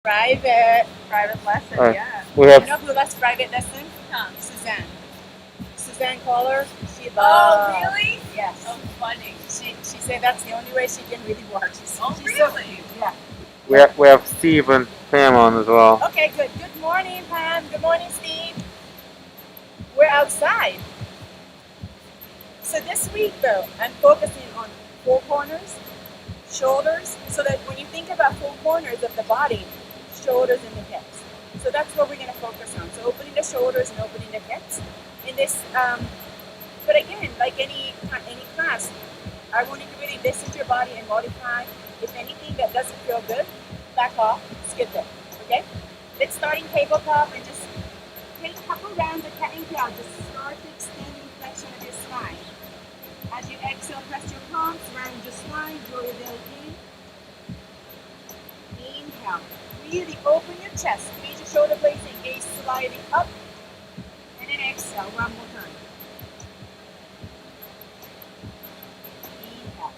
Private lesson, Uh, yeah. we You have know who loves private lesson? Huh. Suzanne Caller. She loves. Oh, really? Yes. Oh, funny. She said that's the only way she can really work. Oh, She's so really? cute. Yeah. we have Steve and Pam on as well. Okay, good. Good morning, Pam. Good morning, Steve. We're outside. So this week, though, I'm focusing on four corners, shoulders, so that when you think about four corners of the body, shoulders and the hips. So that's what we're going to focus on. So opening the shoulders and opening the hips. In this, but again, like any class, I want you to really listen to your body and modify. If anything that doesn't feel good, back off, skip it. Okay? Let's start in tabletop and just take a couple rounds of cat and cow. Just start to extend the flexion of your spine. As you exhale, press your palms, round your spine, draw your belly in. Inhale. Really open your chest. Squeeze your shoulder blades and gaze sliding up. And then exhale one more time. Inhale.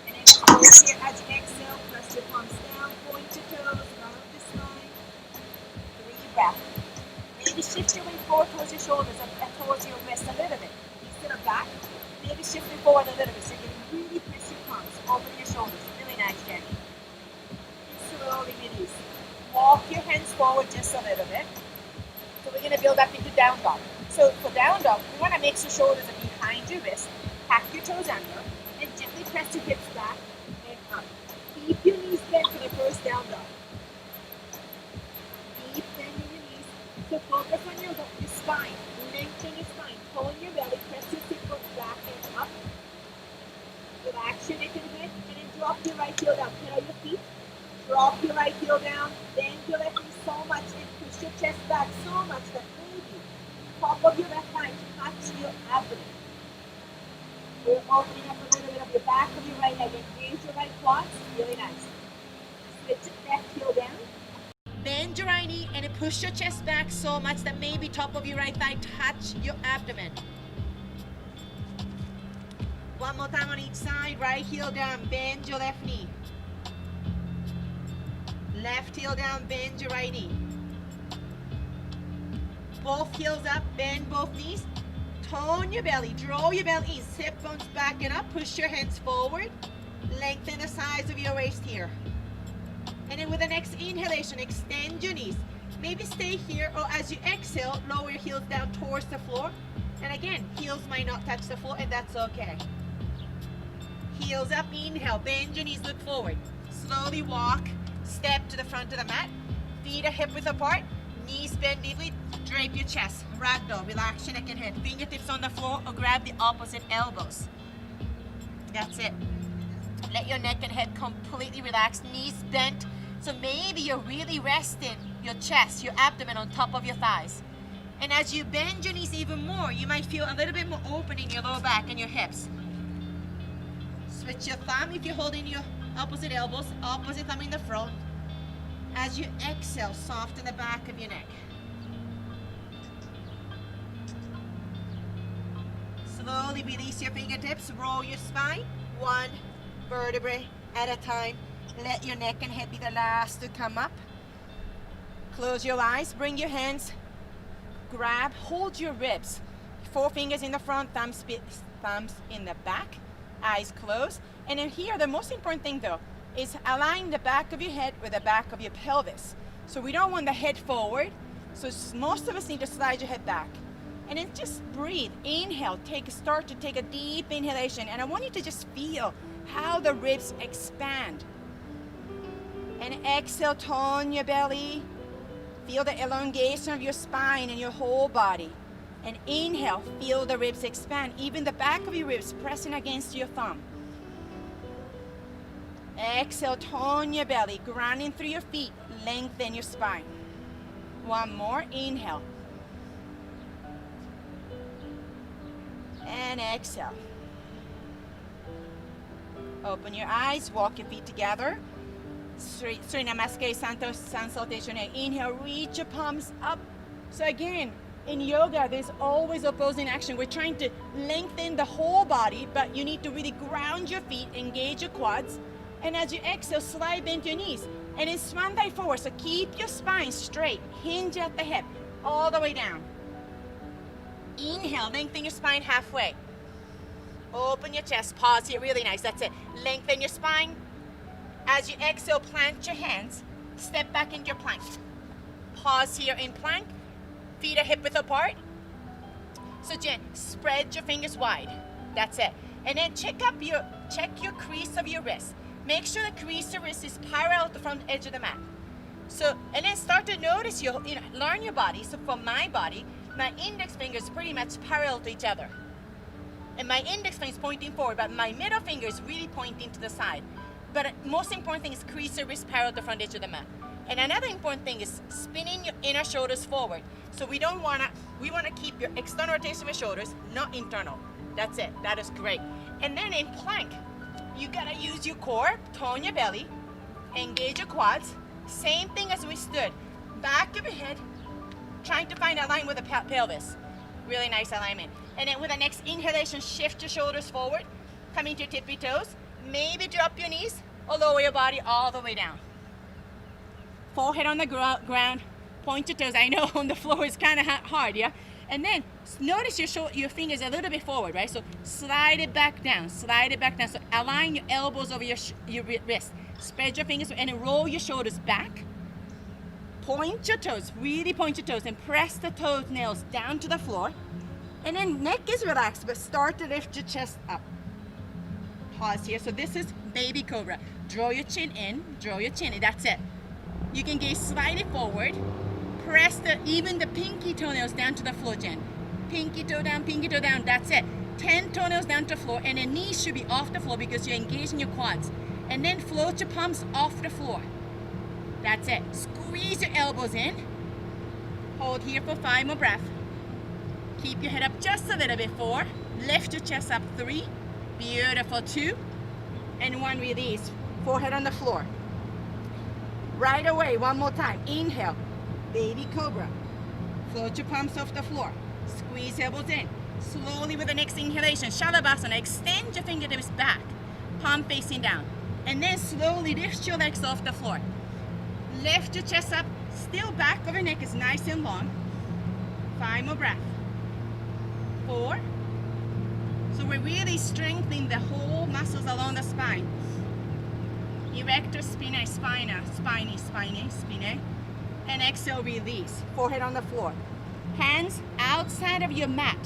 And then close here as you exhale. Press your palms down, point your toes, round the spine. Breathe breath. Maybe shift your weight forward towards your shoulders and towards your wrist a little bit. Instead of back, maybe shift it forward a little bit so you can really press your palms, open your shoulders. Really nice, Jenny. Slowly release. Walk your hands forward just a little bit. So we're going to build up into down dog. So for down dog, we want to make sure shoulders are behind your wrist. Pack your toes under and gently press your hips back and up. Keep your knees bent for the first down dog. Keep bending your knees. So focus on your spine. Lengthen your spine. Tone your belly. Press your sit bones back and up. Relax your neck and head. And then drop your right heel down. Pedal your feet. Drop your right heel down, bend your left knee so much and push your chest back so much that maybe top of your left thigh touch your abdomen. We're opening up a little bit of your back of your right leg. Engage your right quads. Really nice. Switch your left heel down. Bend your right knee and push your chest back so much that maybe top of your right thigh touch your abdomen. One more time on each side. Right heel down. Bend your left knee. Left heel down, bend your right knee. Both heels up, bend both knees. Tone your belly, draw your belly in. Hip bones back and up, push your hands forward. Lengthen the size of your waist here. And then with the next inhalation, extend your knees. Maybe stay here, or as you exhale, lower your heels down towards the floor. And again, heels might not touch the floor, and that's okay. Heels up, inhale, bend your knees, look forward. Slowly walk. Step to the front of the mat, feet are hip width apart, knees bend deeply, drape your chest, ragdoll, relax your neck and head, fingertips on the floor or grab the opposite elbows. That's it. Let your neck and head completely relax, knees bent, so maybe you're really resting your chest, your abdomen on top of your thighs. And as you bend your knees even more, you might feel a little bit more open in your lower back and your hips. Switch your thumb if you're holding your opposite elbows, opposite thumb in the front. As you exhale, soften the back of your neck. Slowly release your fingertips, roll your spine, one vertebrae at a time. Let your neck and head be the last to come up. Close your eyes, bring your hands, grab, hold your ribs. 4 fingers in the front, thumbs in the back, eyes closed. And then here, the most important thing though, is align the back of your head with the back of your pelvis. So we don't want the head forward. So most of us need to slide your head back. And then just breathe. Inhale, start to take a deep inhalation. And I want you to just feel how the ribs expand. And exhale, tone your belly. Feel the elongation of your spine and your whole body. And inhale, feel the ribs expand. Even the back of your ribs pressing against your thumb. Exhale, tone your belly, grounding through your feet, lengthen your spine. One more, inhale. And exhale. Open your eyes, walk your feet together. Sri Namaskar, Sun Salutation. Inhale, reach your palms up. So again, in yoga, there's always opposing action. We're trying to lengthen the whole body, but you need to really ground your feet, engage your quads. And as you exhale, slide bend your knees. And it's swan dive forward, so keep your spine straight. Hinge at the hip, all the way down. Inhale, lengthen your spine halfway. Open your chest, pause here, really nice, that's it. Lengthen your spine. As you exhale, plant your hands. Step back into your plank. Pause here in plank. Feet are hip width apart. So Jen, spread your fingers wide. That's it. And then check your crease of your wrist. Make sure the crease of your wrist is parallel to the front edge of the mat. So, and then start to notice learn your body. So for my body, my index finger is pretty much parallel to each other. And my index finger is pointing forward, but my middle finger is really pointing to the side. But most important thing is crease your wrist parallel to the front edge of the mat. And another important thing is spinning your inner shoulders forward. So we want to keep your external rotation of your shoulders, not internal. That's it, that is great. And then in plank, you gotta use your core, tone your belly, engage your quads. Same thing as we stood. Back of your head, trying to find a line with the pelvis. Really nice alignment. And then with the next inhalation, shift your shoulders forward, come into your tippy toes. Maybe drop your knees or lower your body all the way down. Forehead on the ground, point your toes. I know on the floor it's kind of hard, yeah? And then notice your fingers a little bit forward, right? So slide it back down, slide it back down. So align your elbows over your wrist. Spread your fingers and then roll your shoulders back. Point your toes, really point your toes, and press the toenails down to the floor. And then neck is relaxed, but start to lift your chest up. Pause here. So this is baby cobra. Draw your chin in, draw your chin in. That's it. You can gaze slightly forward. Press even the pinky toenails down to the floor, Jen. Pinky toe down, that's it. 10 toenails down to the floor, and the knees should be off the floor because you're engaging your quads. And then float your palms off the floor. That's it. Squeeze your elbows in. Hold here for 5 more breaths. Keep your head up just a little bit. 4. Lift your chest up. 3. Beautiful. 2. And 1, release. Forehead on the floor. Right away, one more time. Inhale. Baby cobra. Float your palms off the floor. Squeeze elbows in. Slowly with the next inhalation, Shalabhasana. Extend your fingertips back. Palm facing down. And then slowly lift your legs off the floor. Lift your chest up. Still back of your neck is nice and long. 5 more breaths. 4. So we're really strengthening the whole muscles along the spine. Erector spinae, spinae. And exhale, release. Forehead on the floor. Hands outside of your mat.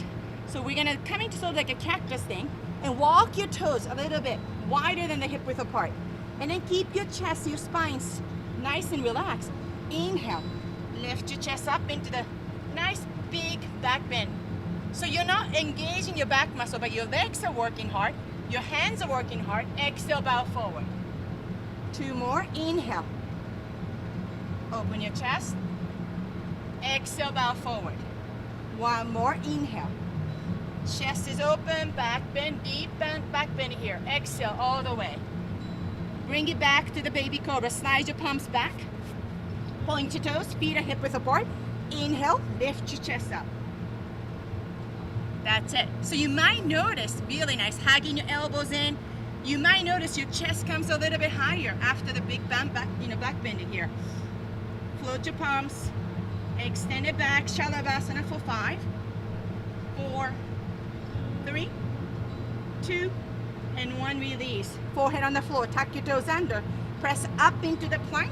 So we're gonna come into sort of like a cactus thing and walk your toes a little bit wider than the hip width apart. And then keep your chest, your spines nice and relaxed. Inhale. Lift your chest up into the nice big back bend. So you're not engaging your back muscle, but your legs are working hard. Your hands are working hard. Exhale, bow forward. 2 more. Inhale. Open your chest. Exhale, bow forward. 1 more. Inhale. Chest is open, back bend, deep bend, back bend here. Exhale all the way. Bring it back to the baby cobra. Slide your palms back. Point your toes, feet are hip width apart. Inhale, lift your chest up. That's it. So you might notice, really nice, hugging your elbows in. You might notice your chest comes a little bit higher after the big back bending here. Float your palms, extend it back, Shalabhasana for 5, 4, 3, 2, and 1, release. Forehead on the floor, tuck your toes under, press up into the plank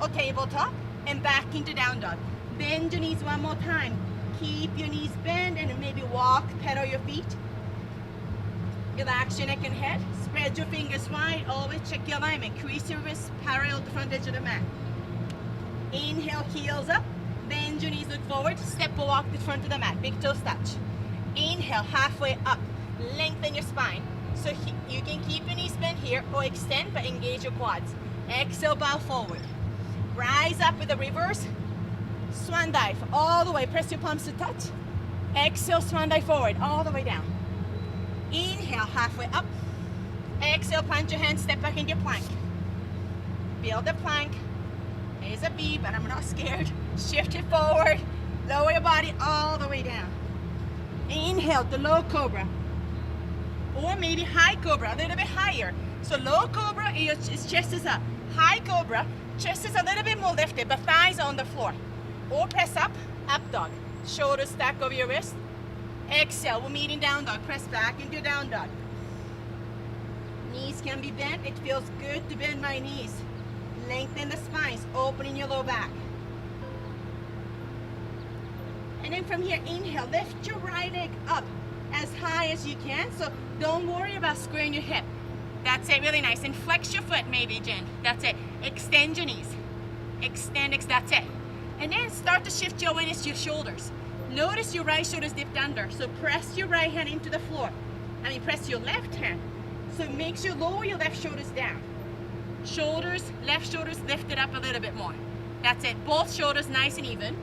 or tabletop and back into down dog. Bend your knees one more time. Keep your knees bent and maybe walk, pedal your feet. Relax your neck and head. Spread your fingers wide. Always check your alignment. Crease your wrists parallel to the front edge of the mat. Inhale, heels up. Bend your knees, look forward. Step or walk to the front of the mat. Big toes touch. Inhale, halfway up. Lengthen your spine. So you can keep your knees bent here or extend but engage your quads. Exhale, bow forward. Rise up with a reverse swan dive all the way. Press your palms to touch. Exhale, swan dive forward all the way down. Inhale, halfway up. Exhale, plant your hands, step back into your plank. Build the plank. There's a B, but I'm not scared. Shift it forward. Lower your body all the way down. Inhale to low cobra. Or maybe high cobra, a little bit higher. So low cobra, your chest is up. High cobra, chest is a little bit more lifted, but thighs are on the floor. Or press up, up dog. Shoulders stack over your wrist. Exhale, we're meeting down dog. Press back into down dog. Knees can be bent. It feels good to bend my knees. Lengthen the spines, opening your low back. And then from here, inhale, lift your right leg up as high as you can. So don't worry about squaring your hip. That's it, really nice. And flex your foot maybe, Jen. That's it. Extend your knees. Extend, that's it. And then start to shift your awareness to your shoulders. Notice your right shoulder's dipped under. So press your right hand into the floor. Press your left hand. So make sure lower your left shoulders down. Shoulders, left shoulders lifted up a little bit more. That's it. Both shoulders nice and even.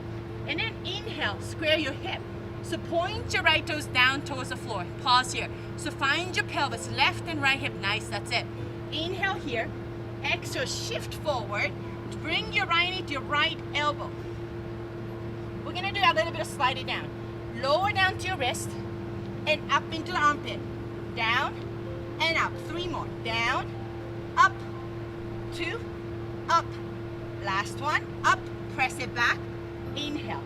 And then inhale, square your hip. So point your right toes down towards the floor. Pause here. So find your pelvis, left and right hip, nice, that's it. Inhale here. Exhale, shift forward. Bring your right knee to your right elbow. We're gonna do a little bit of sliding down. Lower down to your wrist and up into the armpit. Down and up. 3 more. Down, up, 2, up. Last one, up, press it back. Inhale.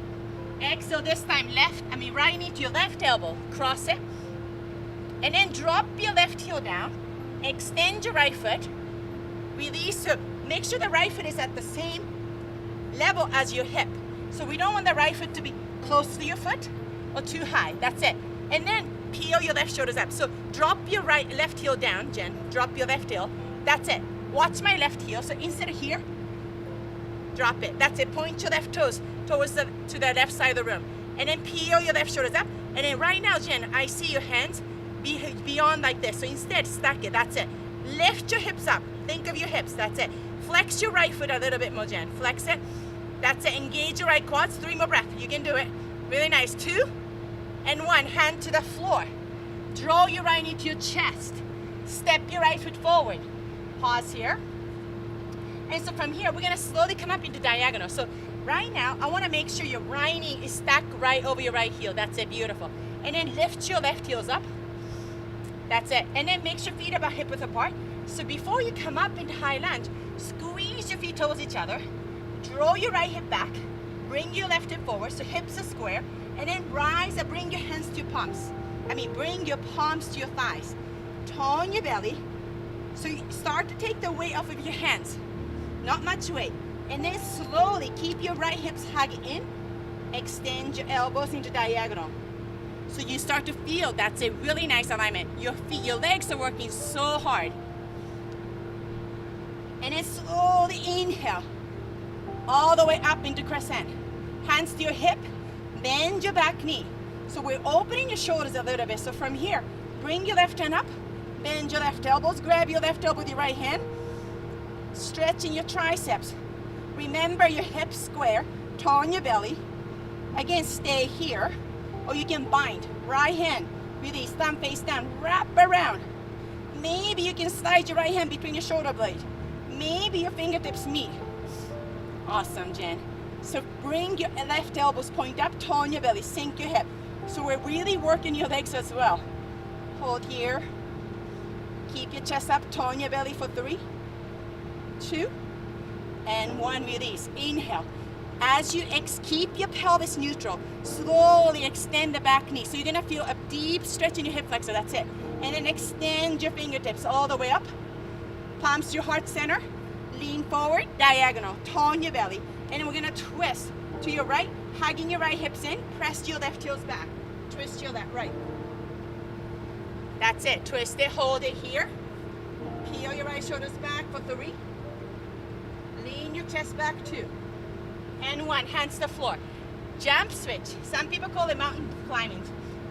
Exhale this time, right knee to your left elbow. Cross it. And then drop your left heel down. Extend your right foot. Release. So make sure the right foot is at the same level as your hip. So we don't want the right foot to be close to your foot or too high. That's it. And then peel your left shoulders up. So drop your left heel down, Jen. Drop your left heel. That's it. Watch my left heel. So instead of here, drop it. That's it. Point your left toes to the left side of the room. And then peel your left shoulders up. And then right now, Jen, I see your hands beyond like this. So instead, stack it. That's it. Lift your hips up. Think of your hips. That's it. Flex your right foot a little bit more, Jen. Flex it. That's it. Engage your right quads. 3 more breaths. You can do it. Really nice. 2 and 1. Hand to the floor. Draw your right knee to your chest. Step your right foot forward. Pause here. And so from here, we're going to slowly come up into diagonal. So right now, I want to make sure your right knee is stacked right over your right heel. That's it. Beautiful. And then lift your left heels up. That's it. And then make sure feet are about hip width apart. So before you come up into high lunge, squeeze your feet towards each other. Draw your right hip back. Bring your left hip forward, so hips are square. And then rise and bring your hands to your palms. Bring your palms to your thighs. Tone your belly. So you start to take the weight off of your hands. Not much weight. And then slowly keep your right hips hugging in. Extend your elbows into diagonal. So you start to feel that's a really nice alignment. Your feet, your legs are working so hard. And then slowly inhale. All the way up into crescent. Hands to your hip. Bend your back knee. So we're opening your shoulders a little bit. So from here, bring your left hand up. Bend your left elbows. Grab your left elbow with your right hand. Stretching your triceps. Remember your hips square. Tone your belly. Again, stay here. Or you can bind. Right hand. Release. Thumb face down. Wrap around. Maybe you can slide your right hand between your shoulder blade. Maybe your fingertips meet. Awesome, Jen. So bring your left elbows point up. Tone your belly. Sink your hip. So we're really working your legs as well. Hold here. Keep your chest up. Tone your belly for 3, 2, and 1. Release. Inhale. As you keep your pelvis neutral, slowly extend the back knee. So you're going to feel a deep stretch in your hip flexor. That's it. And then extend your fingertips all the way up. Palms to your heart center. Lean forward, diagonal. Tone your belly. And then we're going to twist to your right, hugging your right hips in. Press your left heels back. Twist your left, right. That's it. Twist it. Hold it here. Peel your right shoulders back for 3. Lean your chest back 2. And 1. Hands to the floor. Jump switch. Some people call it mountain climbing.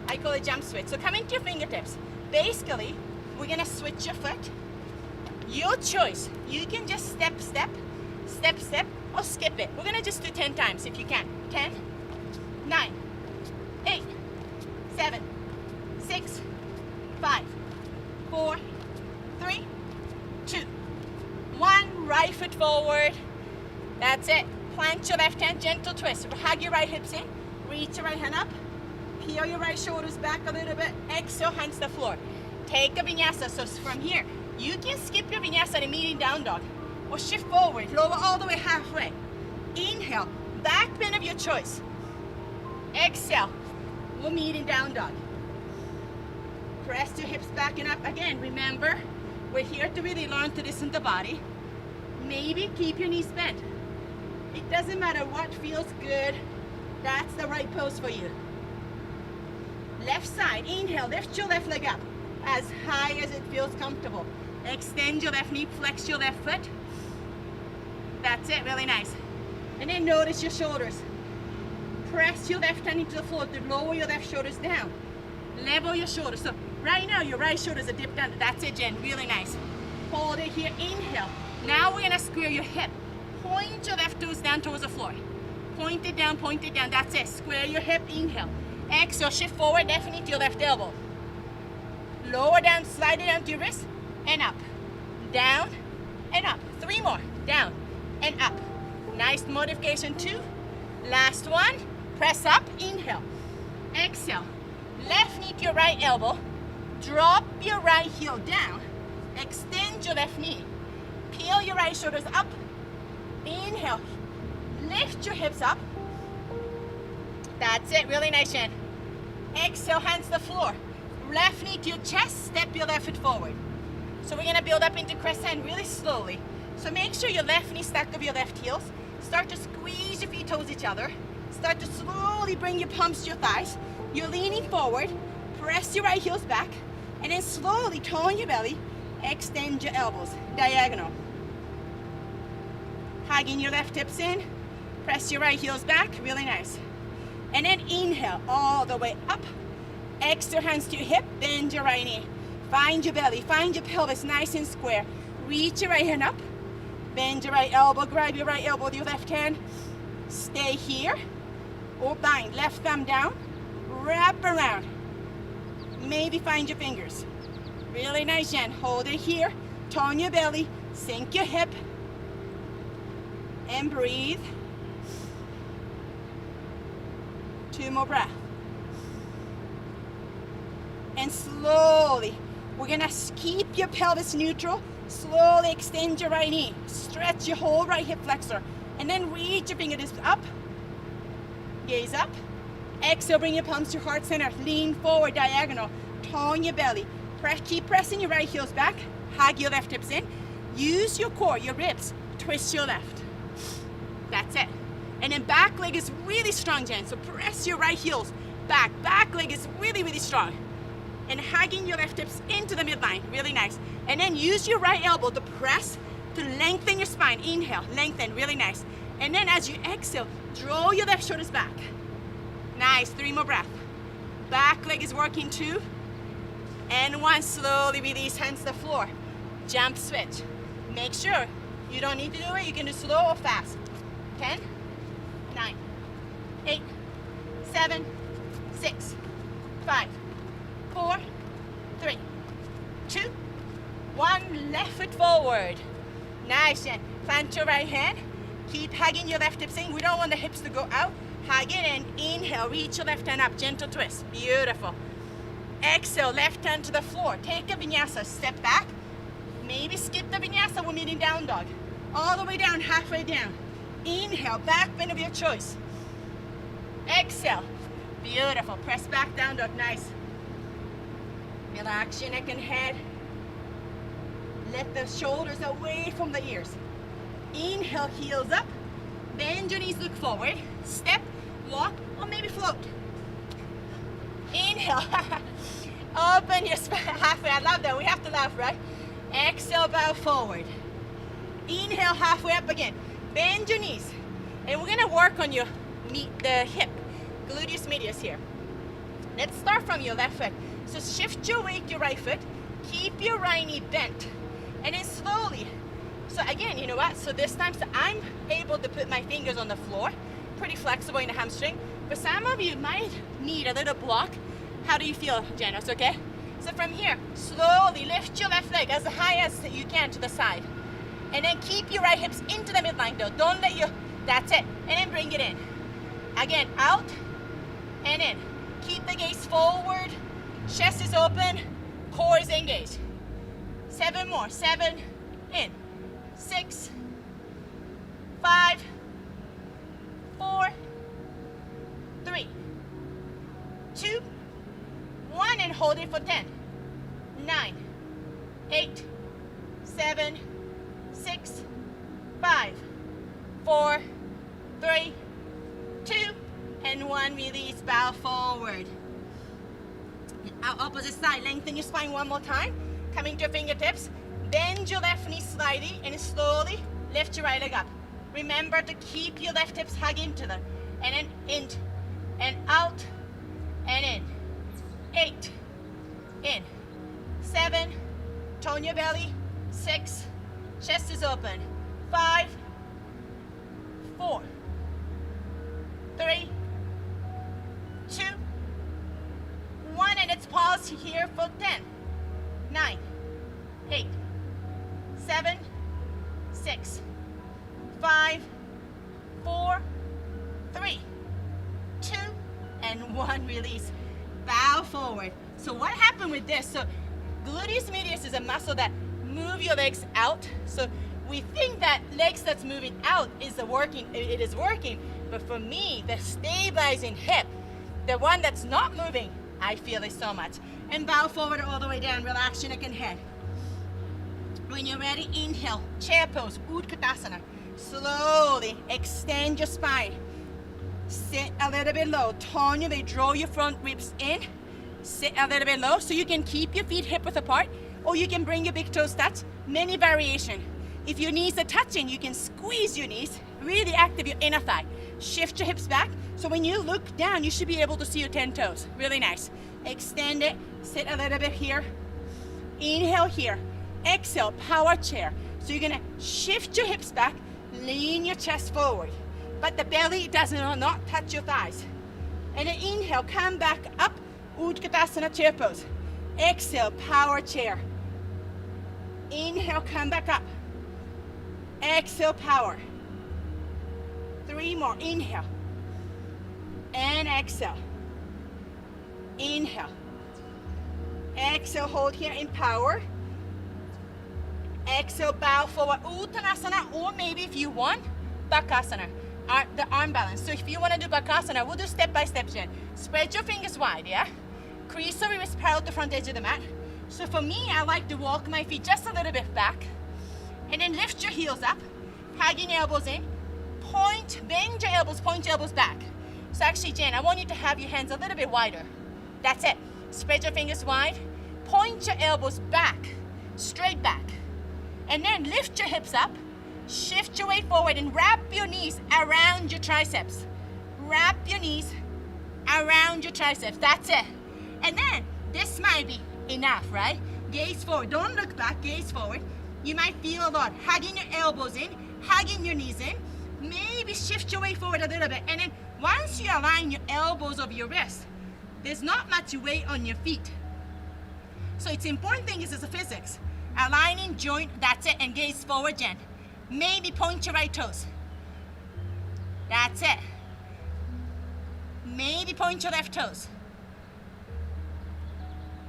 I call it jump switch. So come into your fingertips. Basically, we're going to switch your foot. Your choice. You can just step, step, step, step, or skip it. We're going to just do 10 times if you can. 10, 9, 8, 7, 6, 5, 4, 3, 2, 1. Right foot forward. That's it. Plant your left hand, gentle twist. Hug your right hips in. Reach your right hand up. Peel your right shoulders back a little bit. Exhale, hands to the floor. Take a vinyasa. So from here, You can skip your vinyasa and meeting down dog, or shift forward, lower all the way halfway. Inhale, back bend of your choice. Exhale, we're meeting down dog. Press your hips back and up. Again, remember, we're here to really learn to listen to the body. Maybe keep your knees bent. It doesn't matter what feels good. That's the right pose for you. Left side, inhale, lift your left leg up as high as it feels comfortable. Extend your left knee, flex your left foot. That's it, really nice. And then notice your shoulders. Press your left hand into the floor to lower your left shoulders down. Level your shoulders. So right now, your right shoulders are dipped down. That's it, Jen, really nice. Hold it here, inhale. Now we're gonna square your hip. Point your left toes down towards the floor. Point it down, that's it. Square your hip, inhale. Exhale, shift forward, definitely to your left elbow. Lower down, slide it down to your wrist, and up. Down, and up. 3 more, down, and up. Nice modification, 2. Last one, press up, inhale. Exhale, left knee to your right elbow. Drop your right heel down. Extend your left knee. Peel your right shoulders up. Inhale, lift your hips up. That's it, really nice, Jen. Exhale, hands to the floor. Left knee to your chest, step your left foot forward. So we're gonna build up into crescent really slowly. So make sure your left knee stacked over your left heels. Start to squeeze your feet towards each other. Start to slowly bring your palms to your thighs. You're leaning forward. Press your right heels back. And then slowly tone your belly. Extend your elbows, diagonal. Hugging your left hips in. Press your right heels back, really nice. And then inhale all the way up. Extend your hands to your hip, bend your right knee. Find your belly, find your pelvis nice and square. Reach your right hand up. Bend your right elbow, grab your right elbow with your left hand. Stay here. Or bind, left thumb down. Wrap around. Maybe find your fingers. Really nice, Jen. Hold it here. Tone your belly. Sink your hip. And breathe. 2 more breaths. And slowly, we're gonna keep your pelvis neutral. Slowly extend your right knee. Stretch your whole right hip flexor. And then reach your fingertips up. Gaze up. Exhale, bring your palms to heart center. Lean forward, diagonal. Tone your belly. Keep pressing your right heels back. Hug your left hips in. Use your core, your ribs. Twist your left. That's it. And then back leg is really strong, Jen. So press your right heels back. Back leg is really, really strong. And hugging your left hips into the midline. Really nice. And then use your right elbow to press to lengthen your spine. Inhale, lengthen, really nice. And then as you exhale, draw your left shoulders back. Nice, 3 more breaths. Back leg is working 2. And 1, slowly release, hands to the floor. Jump switch. Make sure you don't need to do it, you can do slow or fast. 10, 9, 8, 7, 6, 5, 4, 3, 2, 1. Left foot forward. Nice, Jen. Plant your right hand. Keep hugging your left hips in. We don't want the hips to go out. Hug it and inhale. Reach your left hand up. Gentle twist. Beautiful. Exhale. Left hand to the floor. Take a vinyasa. Step back. Maybe skip the vinyasa. We're meeting down dog. All the way down. Halfway down. Inhale. Back bend of your choice. Exhale. Beautiful. Press back down dog. Nice. Relax your neck and head. Let the shoulders away from the ears. Inhale, heels up. Bend your knees, look forward. Step, walk, or maybe float. Inhale. Open your spine halfway. I love that. We have to laugh, right? Exhale, bow forward. Inhale, halfway up again. Bend your knees. And we're going to work on your the hip. Gluteus medius here. Let's start from your left foot. So shift your weight to your right foot. Keep your right knee bent. And then slowly. So again, you know what? So this time, so I'm able to put my fingers on the floor. Pretty flexible in the hamstring. But some of you might need a little block. How do you feel, Janice? Okay? So from here, slowly lift your left leg as high as you can to the side. And then keep your right hips into the midline though. Don't let your, that's it. And then bring it in. Again, out and in. Keep the gaze forward. Chest is open. Core is engaged. 7 more. 7, in. 6, 5, 4, 3, 2, 1, and hold it for 10. 9, 8, 7, 6, 5, 4, 3, 2, and 1. Release, bow forward. Our opposite side, lengthen your spine one more time. Coming to your fingertips. Bend your left knee slightly and slowly lift your right leg up. Remember to keep your left hips hug into them. And then in and out and in. 8, in. 7, tone your belly. 6, chest is open. 5, 4, 3, 2, 1, and it's pause here for 10, 9, 8, 7, 6, 5, 4, 3, 2, and 1. Release. Bow forward. So what happened with this? So gluteus medius is a muscle that move your legs out. So we think that legs that's moving out is working. It is working. But for me, the stabilizing hip, the one that's not moving, I feel it so much. And bow forward all the way down. Relax your neck and head. When you're ready, inhale. Chair pose. Utkatasana. Slowly extend your spine. Sit a little bit low. Tone your belly. Draw your front ribs in. Sit a little bit low so you can keep your feet hip width apart, or you can bring your big toes touch. Many variation. If your knees are touching, you can squeeze your knees. Really active your inner thigh. Shift your hips back. So when you look down, you should be able to see your 10 toes. Really nice. Extend it. Sit a little bit here. Inhale here. Exhale, power chair. So you're gonna shift your hips back, lean your chest forward. But the belly does not touch your thighs. And then inhale, come back up, Utkatasana chair pose. Exhale, power chair. Inhale, come back up. Exhale, power. 3 more, inhale. And exhale. Inhale. Exhale, hold here in power. Exhale, bow forward, Uttanasana, or maybe if you want, Bakasana, the arm balance. So if you want to do Bakasana, we'll do step by step, Jen. Spread your fingers wide, yeah? Crease the wrist parallel to the front edge of the mat. So for me, I like to walk my feet just a little bit back, and then lift your heels up, hugging your elbows in, bend your elbows, point your elbows back. So actually, Jen, I want you to have your hands a little bit wider. That's it. Spread your fingers wide, point your elbows back, straight back. And then lift your hips up, shift your weight forward, and wrap your knees around your triceps. Wrap your knees around your triceps. That's it. And then this might be enough, right? Gaze forward. Don't look back. Gaze forward. You might feel a lot. Hugging your elbows in, hugging your knees in. Maybe shift your weight forward a little bit. And then once you align your elbows over your wrist, there's not much weight on your feet. So it's important thing is the physics. Aligning joint, that's it, and gaze forward, Jen. Maybe point your right toes. That's it. Maybe point your left toes.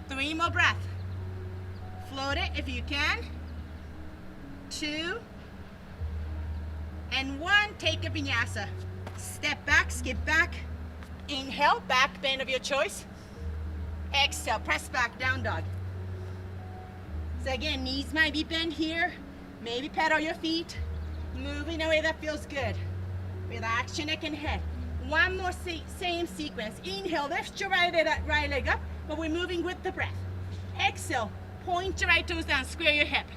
3 more breaths. Float it if you can. 2 and 1. Take a vinyasa. Step back, skip back. Inhale, back bend of your choice. Exhale, press back, down dog. So again, knees might be bent here. Maybe pedal your feet. Move in a way that feels good. Relax your neck and head. One more same sequence. Inhale, lift your right leg up, but we're moving with the breath. Exhale, point your right toes down, square your hip.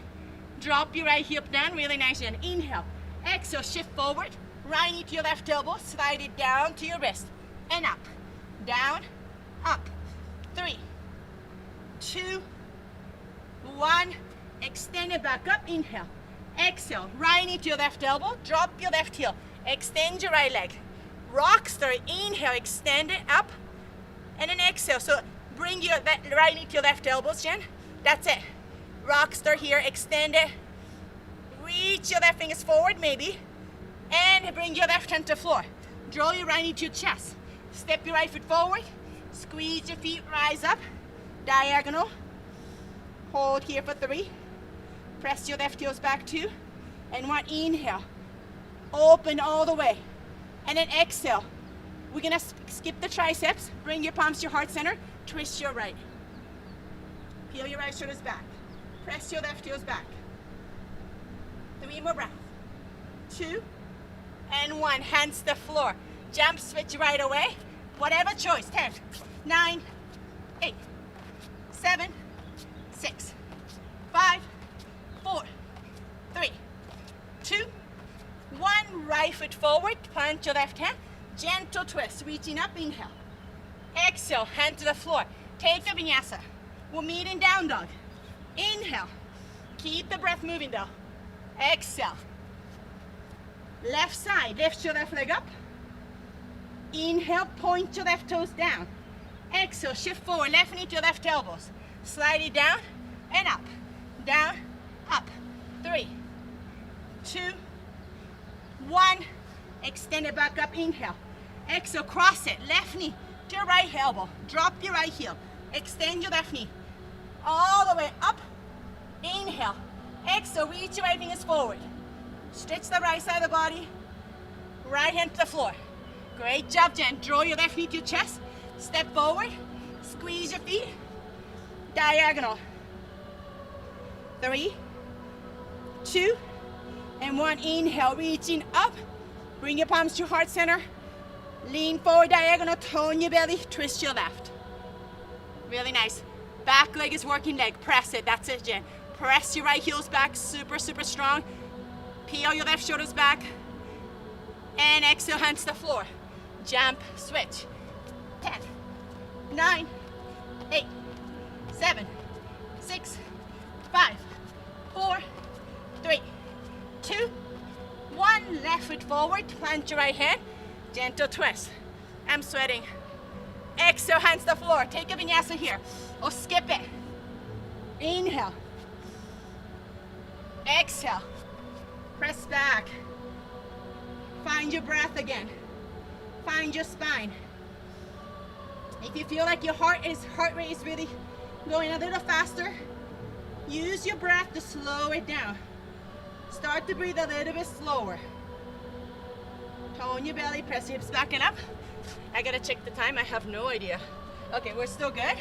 Drop your right hip down, really nice. And inhale. Exhale, shift forward. Right knee to your left elbow, slide it down to your wrist. And up, down, up. 3, 2, 1. Extend it back up. Inhale. Exhale. Right knee to your left elbow. Drop your left heel. Extend your right leg. Rockstar. Inhale. Extend it up. And then exhale. So bring your right knee to your left elbows, Jen. That's it. Rockstar here. Extend it. Reach your left fingers forward, maybe. And bring your left hand to the floor. Draw your right knee to your chest. Step your right foot forward. Squeeze your feet. Rise up. Diagonal. Hold here for 3, Press your left heels back too. And one, inhale. Open all the way. And then exhale. We're gonna skip the triceps. Bring your palms to your heart center. Twist your right. Peel your right shoulders back. Press your left heels back. 3 more breaths. 2 and 1. Hands to the floor. Jump, switch right away. Whatever choice. 10, 9, 8, 7, 6, 5, 4, 3, 2, 1. Right foot forward. Plant your left hand. Gentle twist. Reaching up. Inhale. Exhale. Hand to the floor. Take a vinyasa. We'll meet in down dog. Inhale. Keep the breath moving though. Exhale. Left side. Lift your left leg up. Inhale. Point your left toes down. Exhale. Shift forward. Left knee to your left elbows. Slide it down and up. Down. Up. 3, 2, 1. Extend it back up. Inhale. Exhale. Cross it. Left knee to your right elbow. Drop your right heel. Extend your left knee. All the way up. Inhale. Exhale. Reach your right fingers forward. Stretch the right side of the body. Right hand to the floor. Great job, Jen. Draw your left knee to your chest. Step forward. Squeeze your feet. Diagonal. 3, 2, and 1. Inhale. Reaching up. Bring your palms to your heart center. Lean forward, diagonal. Tone your belly. Twist your left. Really nice. Back leg is working leg. Press it. That's it, Jen. Press your right heels back. Super, super strong. Peel your left shoulders back. And exhale, hands to the floor. Jump, switch. 10, 9, 8, 7, 6, 5, 4, 3, 2, 1. Left foot forward. Plant your right hand. Gentle twist. I'm sweating. Exhale, hands to the floor. Take a vinyasa here. Or skip it. Inhale. Exhale. Press back. Find your breath again. Find your spine. If you feel like your heart rate is really going a little faster, use your breath to slow it down. Start to breathe a little bit slower. Tone your belly, press your hips back and up. I gotta check the time, I have no idea. Okay, we're still good.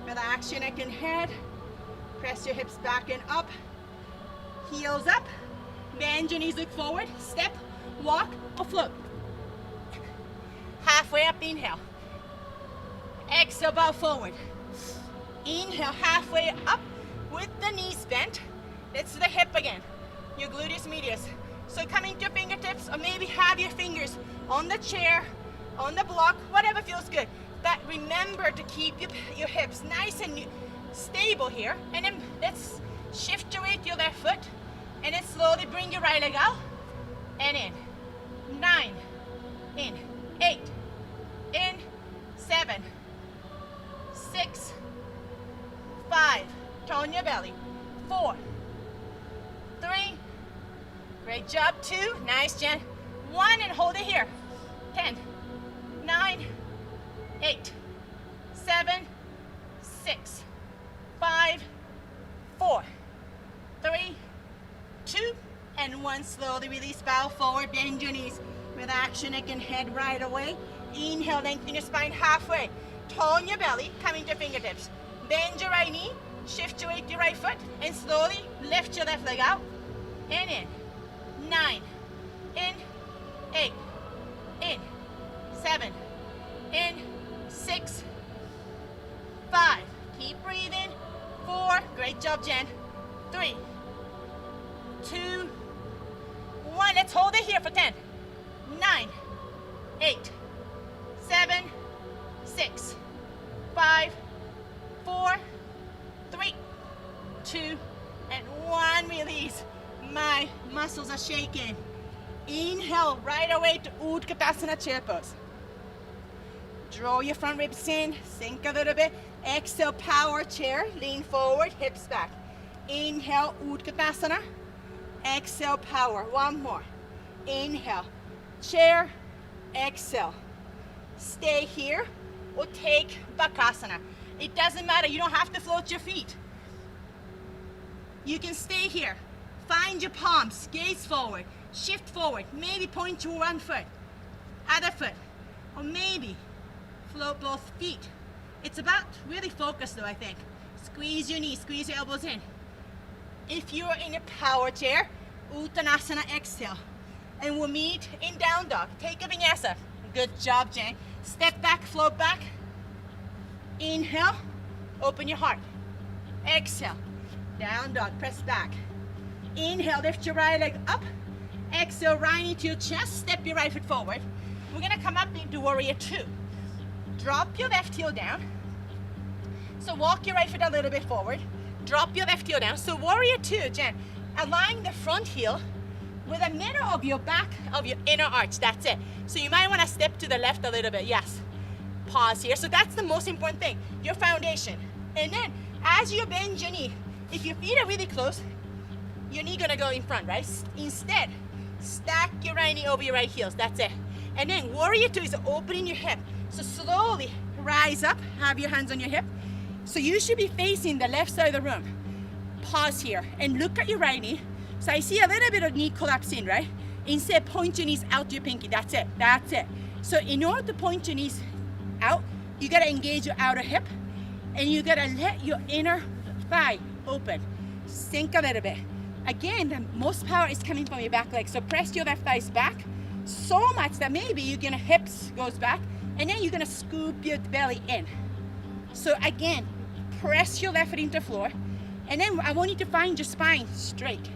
Relax your neck and head. Press your hips back and up. Heels up. Bend your knees, look forward. Step, walk, or float. Halfway up, inhale. Exhale, bow forward. Inhale, halfway up with the knees bent. Let's do the hip again. Your gluteus medius. So coming to your fingertips, or maybe have your fingers on the chair, on the block, whatever feels good. But remember to keep your hips nice and stable here. And then let's shift your weight to your left foot. And then slowly bring your right leg out. And in. 9. In. 8. In. 7. 6. 5. Tone your belly. 4. 3. Great job. 2. Nice, Jen. 1 and hold it here. 10. 9. 8. 7. 6. 5. 4. 3. 2 and 1. Slowly release. Bow forward. Bend your knees. Relax your neck and head right away. Inhale. Lengthen your spine halfway. Tone your belly. Coming to your fingertips. Bend your right knee. Shift your weight to your right foot. And slowly lift your left leg out. And in. 9. In. 8. In. 7. In. 6. 5. Keep breathing. 4. Great job, Jen. 3. 2. 1. Let's hold it here for 10. 9. 8. 7. 6. 5. 4. 3. 2. And 1. Release. My muscles are shaking. Inhale right away to Utkatasana chair pose. Draw your front ribs in, sink a little bit. Exhale, power chair, lean forward, hips back. Inhale, Utkatasana. Exhale, power. 1 more. Inhale, chair, exhale. Stay here or take Bakasana. It doesn't matter, you don't have to float your feet. You can stay here. Find your palms, gaze forward, shift forward, maybe point to one foot, other foot, or maybe float both feet. It's about really focus though, I think. Squeeze your knees, squeeze your elbows in. If you're in a power chair, Uttanasana, exhale. And we'll meet in down dog. Take a vinyasa. Good job, Jen. Step back, float back. Inhale, open your heart. Exhale, down dog, press back. Inhale, lift your right leg up. Exhale, right into your chest. Step your right foot forward. We're gonna come up into warrior two. Drop your left heel down. So walk your right foot a little bit forward. Drop your left heel down. So warrior two, Jen. Align the front heel with the middle of your back of your inner arch. That's it. So you might want to step to the left a little bit. Yes. Pause here. So that's the most important thing, your foundation. And then as you bend your knee, if your feet are really close, your knee gonna go in front, right? Instead, stack your right knee over your right heels. That's it. And then warrior two is opening your hip. So slowly rise up, have your hands on your hip. So you should be facing the left side of the room. Pause here and look at your right knee. So I see a little bit of knee collapsing, right? Instead, point your knees out to your pinky. That's it. That's it. So in order to point your knees out, you gotta engage your outer hip and you gotta let your inner thigh open. Sink a little bit. Again, the most power is coming from your back leg. So press your left thighs back so much that maybe you're gonna hips goes back and then you're gonna scoop your belly in. So again, press your left foot into the floor and then I want you to find your spine straight.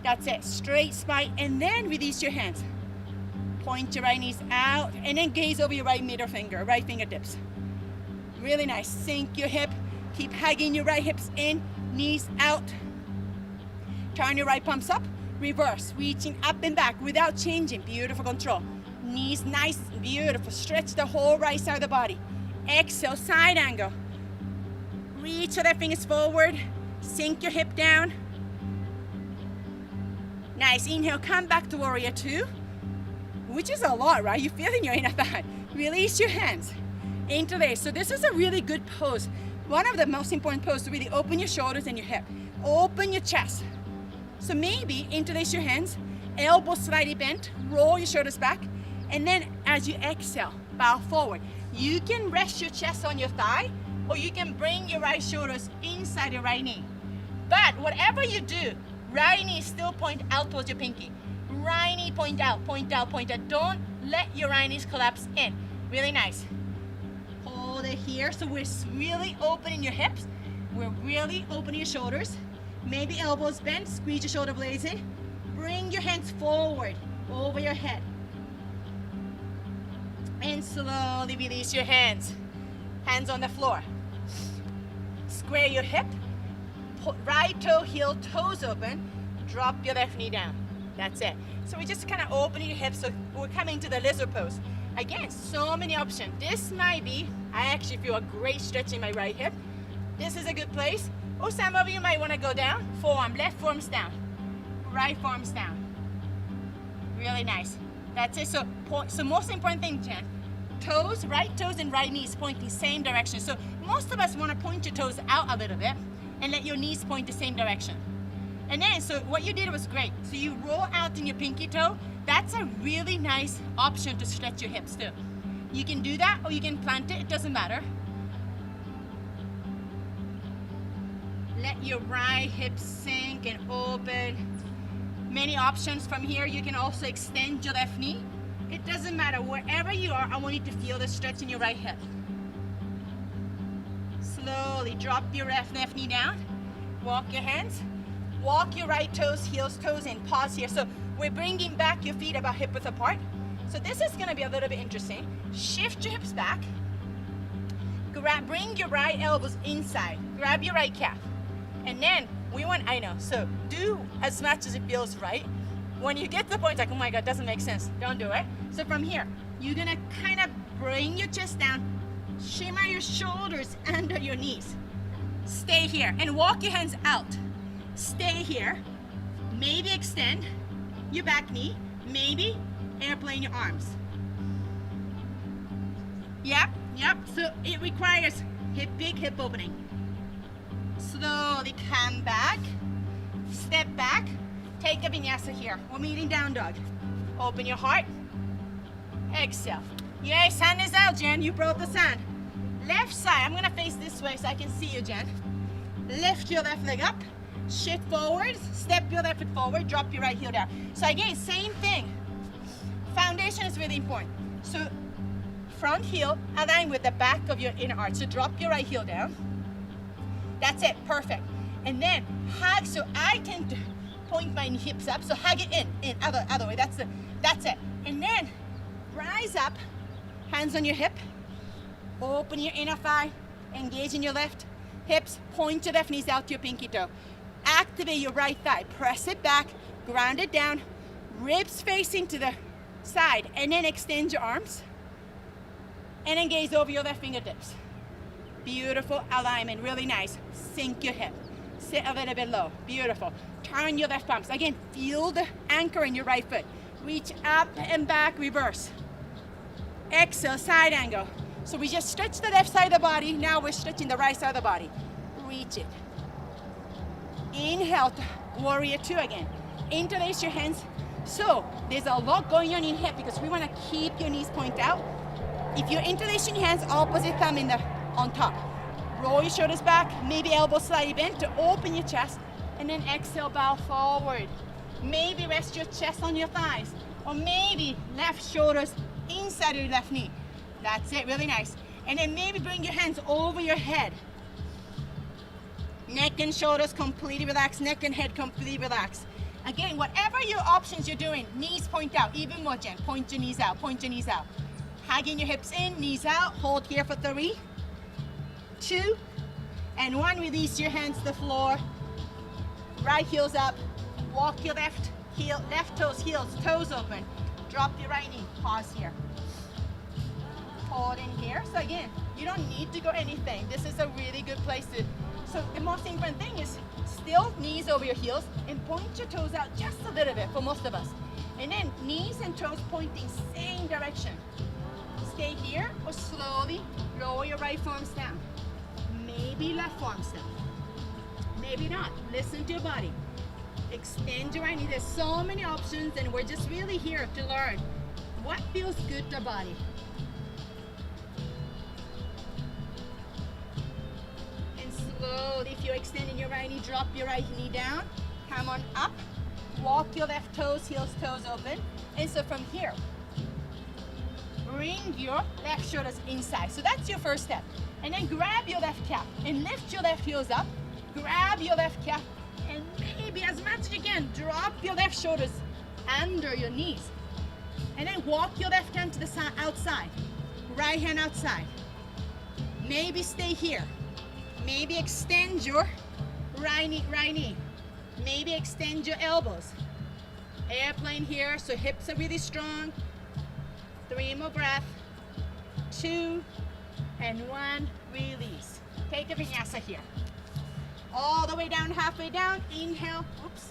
That's it, straight spine, and then release your hands. Point your right knees out, and then gaze over your right middle finger, right fingertips. Really nice, sink your hip, keep hugging your right hips in, knees out. Turn your right palms up, reverse, reaching up and back without changing, beautiful control. Knees nice, beautiful, stretch the whole right side of the body. Exhale, side angle. Reach your left fingers forward, sink your hip down. Nice, inhale, come back to warrior two, which is a lot, right? You're feeling your inner thigh. Release your hands into this. So this is a really good pose. One of the most important poses to really open your shoulders and your hip. Open your chest. So maybe interlace your hands, elbows slightly bent, roll your shoulders back, and then as you exhale, bow forward. You can rest your chest on your thigh, or you can bring your right shoulders inside your right knee. But whatever you do, right knee still point out towards your pinky. Right knee point out, point out, point out. Don't let your right knees collapse in. Really nice. Hold it here. So we're really opening your hips. We're really opening your shoulders. Maybe elbows bent, squeeze your shoulder blades in. Bring your hands forward, over your head. And slowly release your hands. Hands on the floor. Square your hip. Right toe, heel, toes open. Drop your left knee down. That's it. So we're just kind of opening your hips. So we're coming to the lizard pose. Again, so many options. This might be, I actually feel a great stretch in my right hip. This is a good place. Or some of you might want to go down. Forearm, left forearm's down. Right forearm's down. Really nice. That's it. So most important thing, Jen, toes, right toes and right knees pointing same direction. So most of us want to point your toes out a little bit and let your knees point the same direction. And then, so what you did was great. So you roll out in your pinky toe. That's a really nice option to stretch your hips too. You can do that or you can plant it, it doesn't matter. Let your right hip sink and open. Many options from here. You can also extend your left knee. It doesn't matter, wherever you are, I want you to feel the stretch in your right hip. Slowly drop your left knee down. Walk your hands. Walk your right toes, heels, toes in. Pause here. So we're bringing back your feet about hip width apart. So this is going to be a little bit interesting. Shift your hips back. Bring your right elbows inside. Grab your right calf. And then we want, I know, so do as much as it feels right. When you get to the point like, oh my God, doesn't make sense, don't do it. So from here, you're gonna kind of bring your chest down, shimmer your shoulders under your knees. Stay here and walk your hands out. Stay here. Maybe extend your back knee. Maybe airplane your arms. Yep. So it requires big hip opening. Slowly come back. Step back. Take a vinyasa here. We're meeting down dog. Open your heart. Exhale. Yay, sun is out, Jen. You brought the sun. Left side. I'm going to face this way so I can see you, Jen. Lift your left leg up. Shift forward. Step your left foot forward. Drop your right heel down. So again, same thing. Foundation is really important. So front heel align with the back of your inner arch. So drop your right heel down. That's it. Perfect. And then hug. So I tend to point my hips up. So hug it in. Other way. That's it. And then rise up. Hands on your hip. Open your inner thigh. Engage in your left hips. Point your left knees out to your pinky toe. Activate your right thigh. Press it back. Ground it down. Ribs facing to the side. And then extend your arms. And then gaze over your left fingertips. Beautiful alignment. Really nice. Sink your hip. Sit a little bit low. Beautiful. Turn your left palms. Again, feel the anchor in your right foot. Reach up and back. Reverse. Exhale. Side angle. So we just stretch the left side of the body. Now we're stretching the right side of the body. Reach it. Inhale, warrior two again. Interlace your hands. So there's a lot going on in hip because we want to keep your knees point out. If you're interlacing your hands, opposite thumb on top. Roll your shoulders back, maybe elbows slightly bent to open your chest, and then exhale, bow forward. Maybe rest your chest on your thighs, or maybe left shoulders inside of your left knee. That's it, really nice. And then maybe bring your hands over your head. Neck and shoulders completely relaxed, neck and head completely relaxed. Again, whatever your options you're doing, knees point out, even more, Jen. Point your knees out, point your knees out. Hugging your hips in, knees out, hold here for 3, 2, and 1. Release your hands to the floor. Right heels up. Walk your left heel, left toes, heels, toes open. Drop your right knee. Pause here. Hold in here. So again, you don't need to go anything. This is a really good place to. So the most important thing is still knees over your heels and point your toes out just a little bit for most of us. And then knees and toes pointing same direction. Stay here or slowly lower your right forearms down. Maybe left forearms down. Maybe not. Listen to your body. Extend your right knee. There's so many options and we're just really here to learn what feels good to the body. And slowly, if you're extending your right knee, drop your right knee down. Come on up. Walk your left toes, heels, toes open. And so from here, bring your left shoulders inside. So that's your first step. And then grab your left calf and lift your left heels up. Grab your left calf and maybe as much as you can, drop your left shoulders under your knees. And then walk your left hand to the side, outside. Right hand outside. Maybe stay here. Maybe extend your right knee. Maybe extend your elbows. Airplane here, so hips are really strong. 3 more breaths. 2 and 1. Release. Take a vinyasa here. All the way down, halfway down. Inhale. Oops.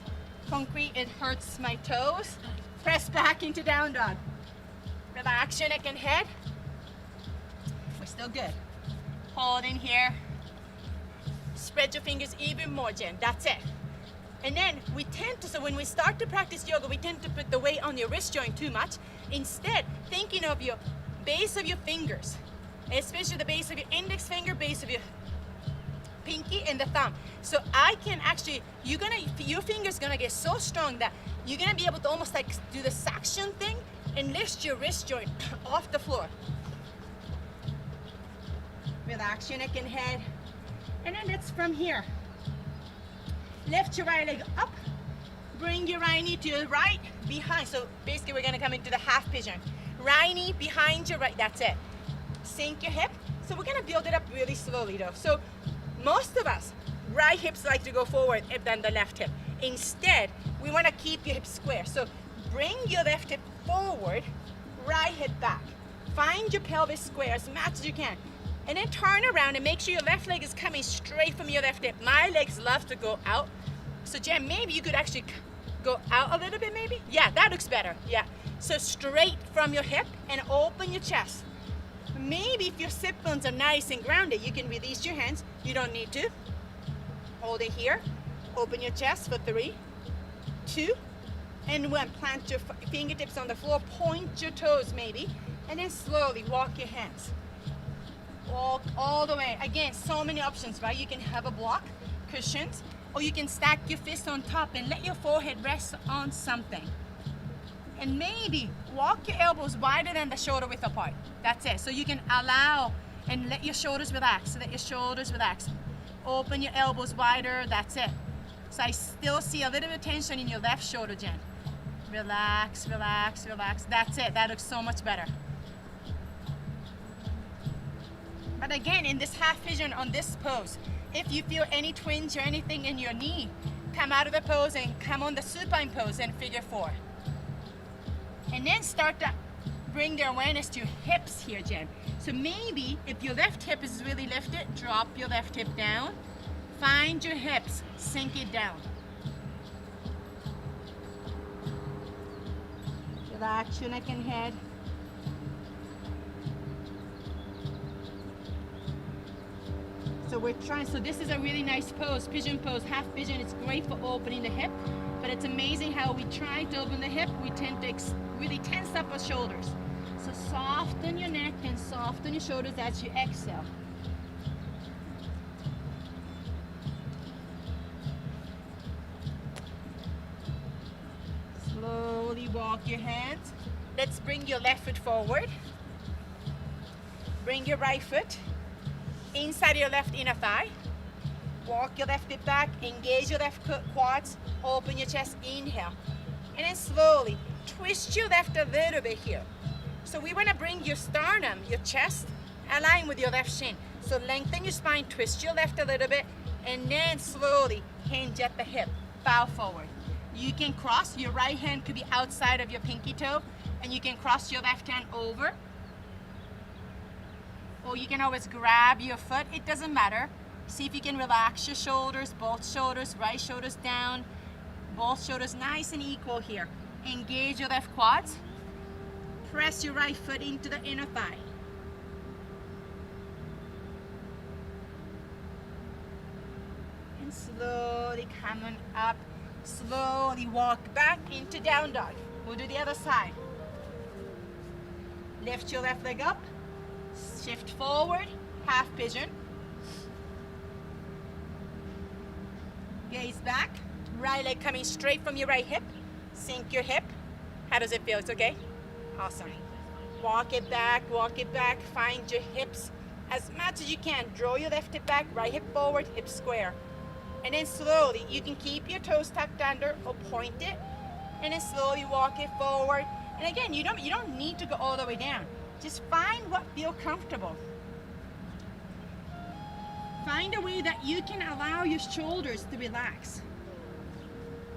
Concrete, it hurts my toes. Press back into down dog. Relax your neck and head. We're still good. Hold in here. Spread your fingers even more, Jen. That's it. And then we tend to, so when we start to practice yoga, we tend to put the weight on your wrist joint too much. Instead, thinking of your base of your fingers, especially the base of your index finger, base of your pinky and the thumb. So I can actually, your finger's gonna get so strong that you're gonna be able to almost like do the suction thing and lift your wrist joint off the floor. Relax your neck and head. And then that's from here. Lift your right leg up. Bring your right knee to your right behind. So basically we're gonna come into the half pigeon. Right knee behind your right, that's it. Sink your hip. So we're gonna build it up really slowly though. So most of us, right hips like to go forward than the left hip. Instead, we wanna keep your hips square. So bring your left hip forward, right hip back. Find your pelvis square as much as you can. And then turn around and make sure your left leg is coming straight from your left hip. My legs love to go out. So Jen, maybe you could actually go out a little bit maybe? Yeah, that looks better, yeah. So straight from your hip and open your chest. Maybe if your sit bones are nice and grounded, you can release your hands. You don't need to. Hold it here. Open your chest for 3, 2, and 1. Plant your fingertips on the floor, point your toes maybe, and then slowly walk your hands. Walk all the way. Again, so many options, right? You can have a block, cushions, or you can stack your fists on top and let your forehead rest on something. And maybe walk your elbows wider than the shoulder width apart. That's it. So you can allow and let your shoulders relax. Let your shoulders relax. Open your elbows wider. That's it. So I still see a little bit of tension in your left shoulder, Jen. Relax, relax, relax. That's it. That looks so much better. But again, in this half pigeon on this pose, if you feel any twinge or anything in your knee, come out of the pose and come on the supine pose and figure 4. And then start to bring the awareness to your hips here, Jen. So maybe if your left hip is really lifted, drop your left hip down. Find your hips, sink it down. Relax your neck and head. So we're trying, so this is a really nice pose, pigeon pose, half pigeon. It's great for opening the hip, but it's amazing how we try to open the hip, we tend to really tense up our shoulders. So soften your neck and soften your shoulders as you exhale. Slowly walk your hands. Let's bring your left foot forward. Bring your right foot inside your left inner thigh. Walk your left hip back, engage your left quads, open your chest, inhale. And then slowly twist your left a little bit here. So we want to bring your sternum, your chest, align with your left shin. So lengthen your spine, twist your left a little bit, and then slowly hinge at the hip, bow forward. You can cross, your right hand could be outside of your pinky toe, and you can cross your left hand over. Or you can always grab your foot, it doesn't matter. See if you can relax your shoulders, both shoulders, right shoulders down, both shoulders nice and equal here. Engage your left quads. Press your right foot into the inner thigh. And slowly come on up. Slowly walk back into down dog. We'll do the other side. Lift your left leg up. Shift forward, half pigeon. Gaze back. Right leg coming straight from your right hip. Sink your hip. How does it feel? It's okay? Awesome. Walk it back, find your hips as much as you can. Draw your left hip back, right hip forward, hip square. And then slowly, you can keep your toes tucked under or point it, and then slowly walk it forward. And again, you don't need to go all the way down. Just find what feels comfortable. Find a way that you can allow your shoulders to relax.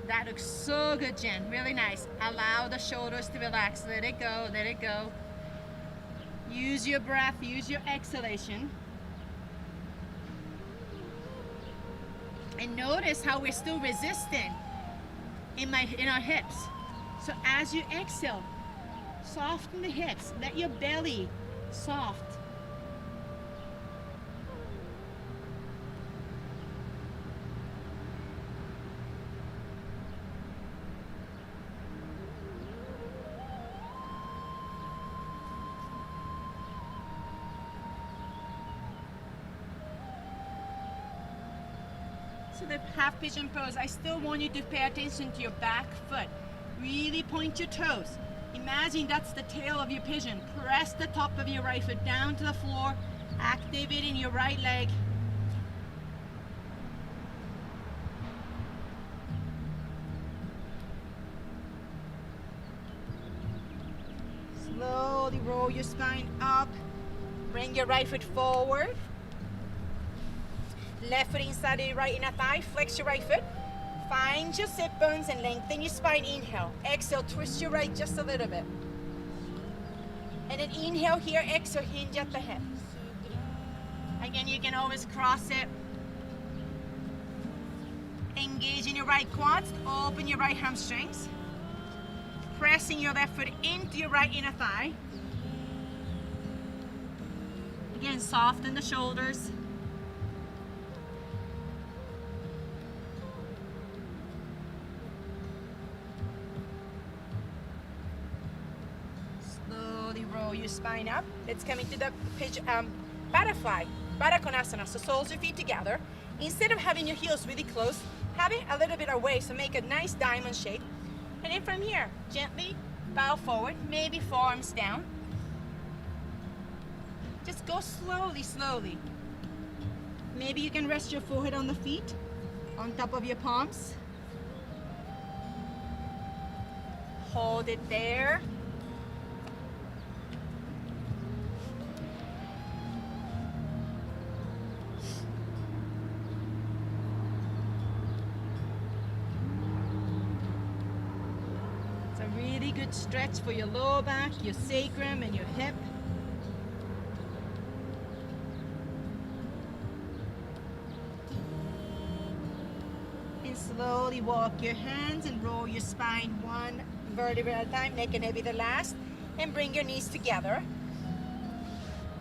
That looks so good, Jen. Really nice. Allow the shoulders to relax. Let it go, let it go. Use your breath, use your exhalation. And notice how we're still resistant in our hips. So as you exhale, soften the hips. Let your belly soft. So the half pigeon pose, I still want you to pay attention to your back foot. Really point your toes. Imagine that's the tail of your pigeon. Press the top of your right foot down to the floor, activating your right leg. Slowly roll your spine up. Bring your right foot forward. Left foot inside of your right inner thigh. Flex your right foot. Find your sit bones and lengthen your spine. Inhale. Exhale. Twist your right just a little bit. And then inhale here. Exhale. Hinge at the hip. Again, you can always cross it. Engage in your right quads. Open your right hamstrings. Pressing your left foot into your right inner thigh. Again, soften the shoulders. slowly roll your spine up. Let's come into the butterfly, Baddha Konasana. So soles your feet together. Instead of having your heels really close, have it a little bit away, so make a nice diamond shape. And then from here, gently bow forward, maybe forearms down. Just go slowly, slowly. Maybe you can rest your forehead on the feet, on top of your palms. Hold it there. It's a really good stretch for your lower back, your sacrum, and your hip. And slowly walk your hands and roll your spine one vertebra at a time, neck and head be the last, and bring your knees together.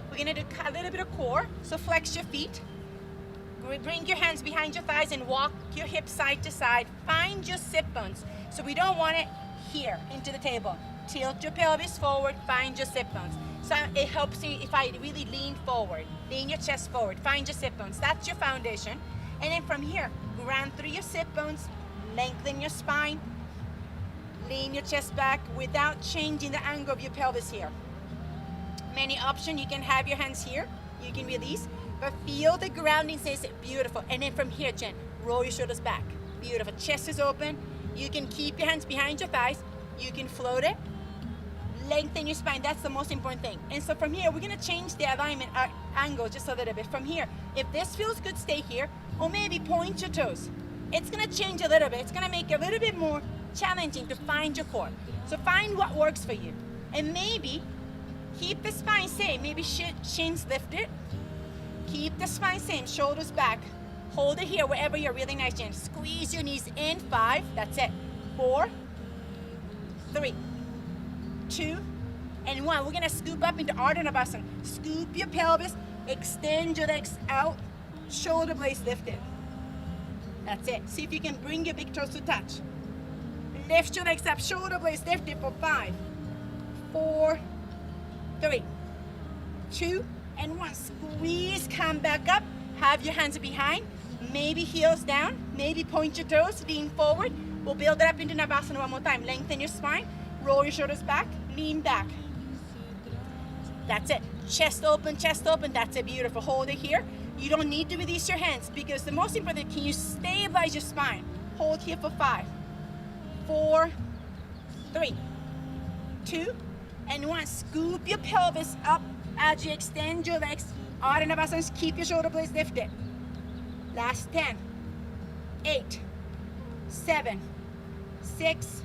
We're gonna do a little bit of core, so flex your feet. Bring your hands behind your thighs and walk your hips side to side. Find your sit bones. So we don't want it here into the table. Tilt your pelvis forward, find your sit bones. So it helps you if I really lean forward, lean your chest forward, find your sit bones. That's your foundation. And then from here, ground through your sit bones, lengthen your spine, lean your chest back without changing the angle of your pelvis here. Many options, you can have your hands here, you can release, but feel the grounding sense, beautiful. And then from here, Jen, roll your shoulders back. Beautiful, chest is open. You can keep your hands behind your thighs. You can float it. Lengthen your spine, that's the most important thing. And so from here, we're gonna change the alignment angle just a little bit. From here, if this feels good, stay here, or maybe point your toes. It's gonna change a little bit. It's gonna make it a little bit more challenging to find your core. So find what works for you. And maybe keep the spine same. Maybe shins lifted. Keep the spine same, shoulders back. Hold it here wherever you're really nice, Jen. Squeeze your knees in, 5, that's it. 4, 3, 2, and 1. We're gonna scoop up into Ardha Navasana. Scoop your pelvis, extend your legs out, shoulder blades lifted. That's it. See if you can bring your big toes to touch. Lift your legs up, shoulder blades lifted for 5, 4, 3, 2, and 1. Squeeze, come back up. Have your hands behind, maybe heels down, maybe point your toes, lean forward. We'll build it up into Navasana one more time. Lengthen your spine, roll your shoulders back, lean back. That's it. Chest open, that's it, beautiful. Hold it here. You don't need to release your hands because the most important, can you stabilize your spine? Hold here for 5, 4, 3, 2, and 1. Scoop your pelvis up as you extend your legs. Ardha Navasana, keep your shoulder blades lifted. Last 10, 8, 7, 6,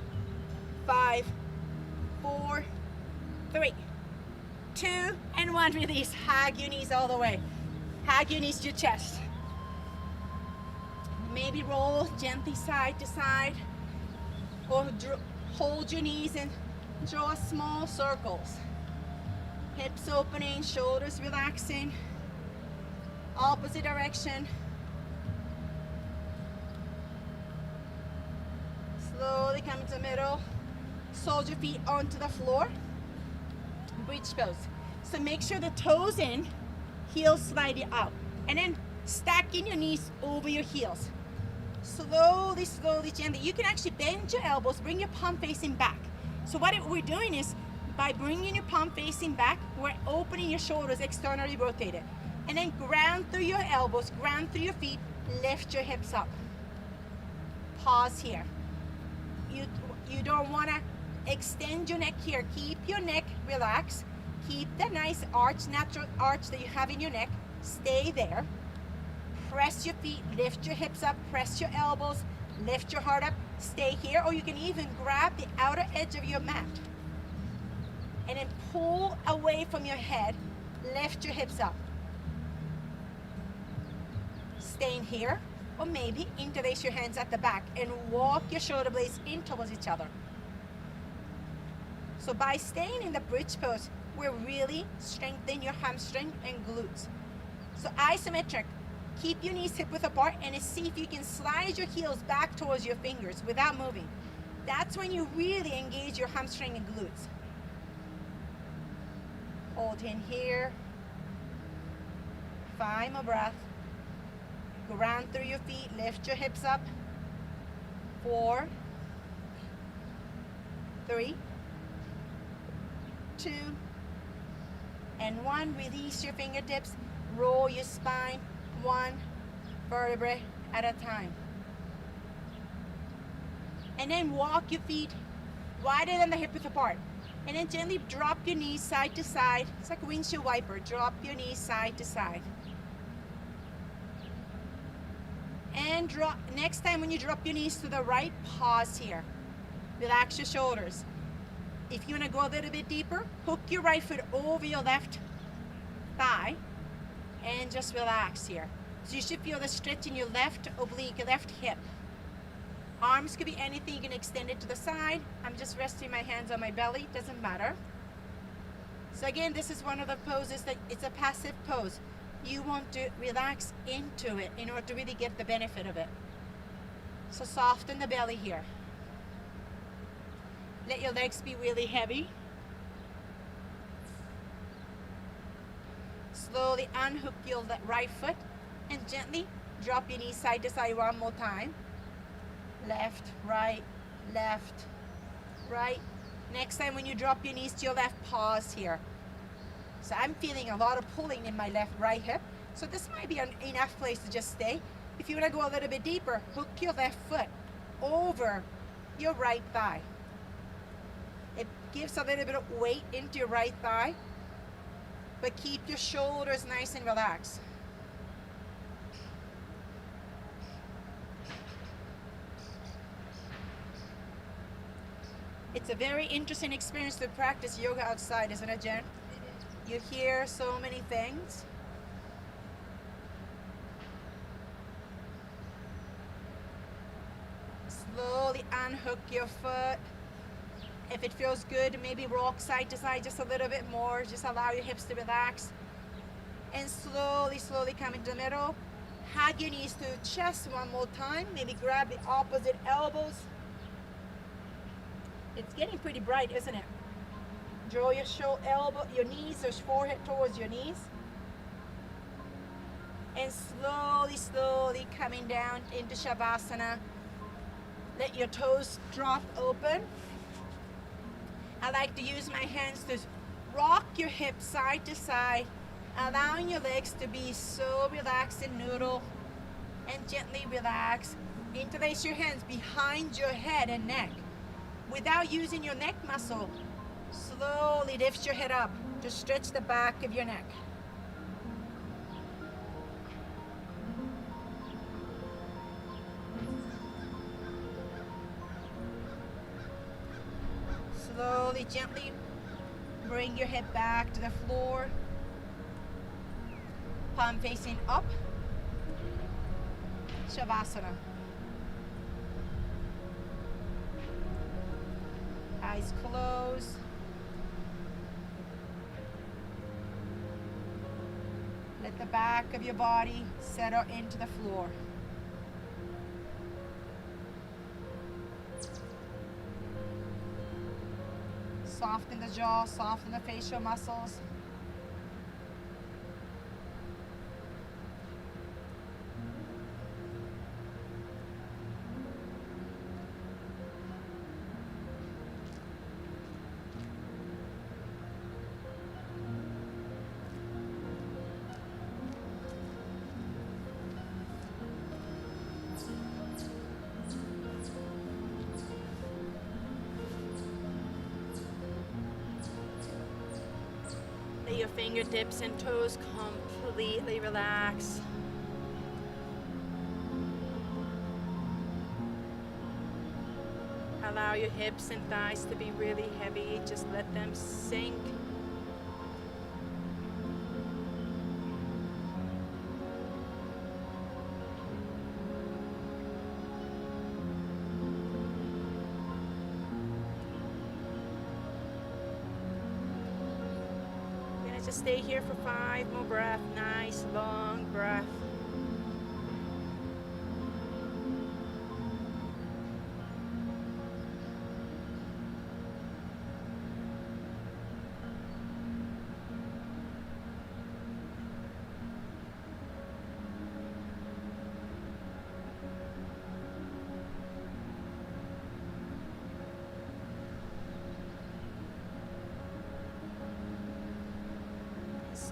5, 4, 3, 2, and 1. Release. Hug your knees all the way. Hug your knees to your chest. Maybe roll gently side to side, or hold your knees and draw small circles. Hips opening, shoulders relaxing. Opposite direction. Slowly come to the middle. Soldier feet onto the floor. Bridge pose. So make sure the toes in, heels slightly out. And then stacking your knees over your heels. Slowly, slowly, gently. You can actually bend your elbows, bring your palm facing back. So what we're doing is, by bringing your palm facing back, we're opening your shoulders externally rotated. And then ground through your elbows, ground through your feet, lift your hips up. Pause here. You don't want to extend your neck here. Keep your neck relaxed. Keep the nice arch, natural arch that you have in your neck. Stay there. Press your feet, lift your hips up, press your elbows, lift your heart up. Stay here, or you can even grab the outer edge of your mat. And then pull away from your head, lift your hips up. Staying here, or maybe interlace your hands at the back and walk your shoulder blades in towards each other. So by staying in the bridge pose, we're really strengthening your hamstring and glutes. So isometric, keep your knees hip width apart and see if you can slide your heels back towards your fingers without moving. That's when you really engage your hamstring and glutes. Hold in here. 5 more breath. Ground through your feet. Lift your hips up. 4, 3, 2, and 1. Release your fingertips. Roll your spine 1 vertebrae at a time. And then walk your feet wider than the hip width apart. And then gently drop your knees side to side. It's like a windshield wiper. Drop your knees side to side. And drop. Next time when you drop your knees to the right, pause here. Relax your shoulders. If you want to go a little bit deeper, hook your right foot over your left thigh and just relax here. So you should feel the stretch in your left oblique, your left hip. Arms could be anything. You can extend it to the side. I'm just resting my hands on my belly. Doesn't matter. So again, this is one of the poses that it's a passive pose. You want to relax into it in order to really get the benefit of it. So soften the belly here. Let your legs be really heavy. Slowly unhook your right foot and gently drop your knees side to side one more time. Left, right, left, right. Next time when you drop your knees to your left, pause here. So I'm feeling a lot of pulling in my right hip. So this might be an enough place to just stay. If you want to go a little bit deeper, hook your left foot over your right thigh. It gives a little bit of weight into your right thigh, but keep your shoulders nice and relaxed. It's a very interesting experience to practice yoga outside, isn't it, Jen? You hear so many things. Slowly unhook your foot. If it feels good, maybe rock side to side just a little bit more. Just allow your hips to relax. And slowly, slowly come into the middle. Hug your knees to your chest one more time. Maybe grab the opposite elbows. It's getting pretty bright, isn't it? Draw your your knees or forehead towards your knees. And slowly, slowly coming down into Shavasana. Let your toes drop open. I like to use my hands to rock your hips side to side, allowing your legs to be so relaxed and noodle. And gently relax. Interlace your hands behind your head and neck. Without using your neck muscle, slowly lift your head up to stretch the back of your neck. Slowly, gently bring your head back to the floor. Palm facing up. Shavasana. Eyes closed. Let the back of your body settle into the floor. Soften the jaw, soften the facial muscles. Let your fingertips and toes completely relax. Allow your hips and thighs to be really heavy. Just let them sink. Just stay here for 5 more breaths. Nice long breath.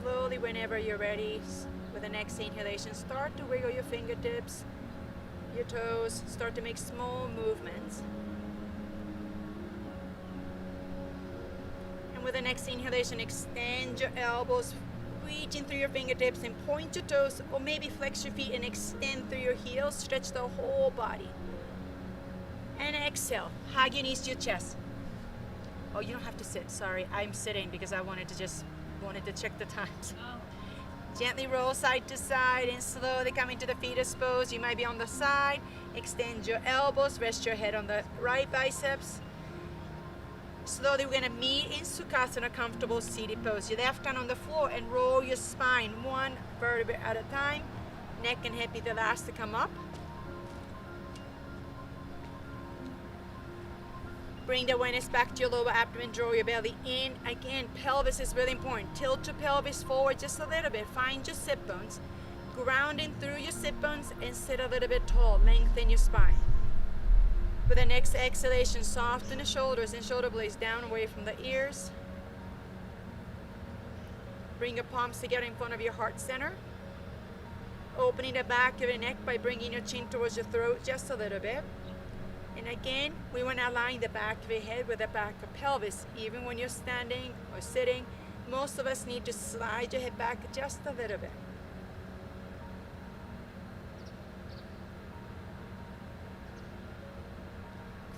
slowly, whenever you're ready, with the next inhalation, start to wiggle your fingertips, your toes, start to make small movements. And with the next inhalation, extend your elbows, reaching through your fingertips, and point your toes, or maybe flex your feet and extend through your heels, stretch the whole body. And exhale, hug your knees to your chest. Oh, you don't have to sit, sorry, I'm sitting because I wanted to check the times. Gently roll side to side and slowly come into the fetus pose. You might be on the side. Extend your elbows, rest your head on the right biceps. Slowly we're gonna meet in Sukhasana, comfortable seated pose. Your left hand on the floor and roll your spine one vertebra at a time. Neck and hip be the last to come up. Bring the awareness back to your lower abdomen, draw your belly in. Again, pelvis is really important. Tilt your pelvis forward just a little bit. Find your sit bones. Grounding through your sit bones and sit a little bit tall. Lengthen your spine. With the next exhalation, soften the shoulders and shoulder blades down away from the ears. Bring your palms together in front of your heart center. Opening the back of your neck by bringing your chin towards your throat just a little bit. And again, we want to align the back of your head with the back of pelvis. Even when you're standing or sitting, most of us need to slide your head back just a little bit.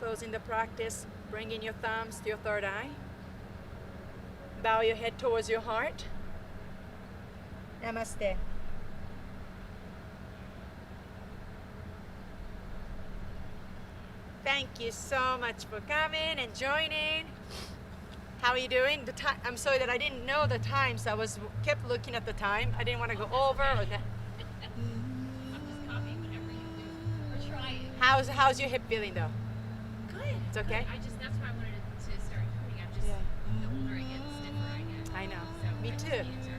Closing the practice, bringing your thumbs to your third eye. Bow your head towards your heart. Namaste. Thank you so much for coming and joining. How are you doing? The time. I'm sorry that I didn't know the time, so I kept looking at the time. I didn't want to go over. Or that. I'm just copying whatever you do. Or try it. How's your hip feeling though? Good. It's okay? That's why I wanted to start cutting. The older I get, the stiffer I get. I know. So Me I just too. need to